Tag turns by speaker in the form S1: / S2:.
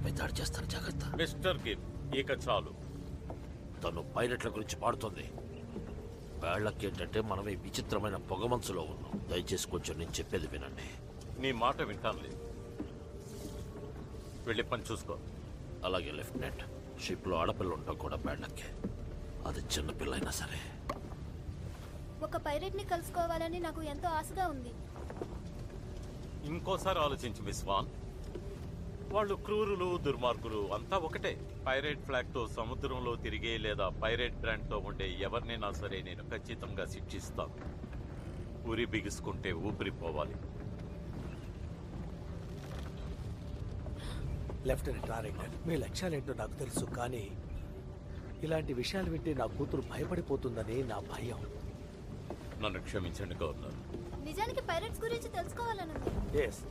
S1: మనపై దాడి చేస్తాను, జాగ్రత్త.
S2: మిస్టర్ గిల్, ఇక చాలు.
S1: తను పైలట్ల గురించి పాడుతోంది. వేళ్లకేంటంటే మనం ఈ విచిత్రమైన పొగమంచులో ఉన్నాం. దయచేసి కొంచెం నేను చెప్పేది వినండి.
S2: నీ మాట వింటానులే. వెళ్ళి పని చూసుకో.
S1: అలాగే లెఫ్టినెంట్. షిప్ లో ఆడపిల్ల ఉంటాం కూడా బ్యాడ్లకే. అది చిన్న పిల్ల అయినా సరే.
S3: ఒక పైరెట్ ని కలుసుకోవాలని నాకు ఎంతో ఆశగా ఉంది.
S2: ఇంకోసారి ఆలోచించు మిస్ వాన్. వాళ్ళు క్రూరులు, దుర్మార్గులు అంతా ఒకటే. పైరేట్ ఫ్లాగ్ తో సముద్రంలో తిరిగే లేదా పైరేట్ బ్రాండ్ తో ఉండే ఎవరినైనా సరే నేను ఖచ్చితంగా శిక్షిస్తాను. ఉరి బిగుసుకుంటే ఊపిరిపోవాలి.
S4: లెఫ్టినెంట్ రారెంగన్, మీ లక్ష్యాలేంటో నాకు తెలుసు, కానీ ఇలాంటి విషయాలు వింటే నా కూతురు భయపడిపోతుందని నా భయం.
S2: నన్ను క్షమించండి గవర్నర్.
S3: నిజానికి పైరెట్స్ గురించి తెలుసుకోవాలనుంది.
S4: ఎస్,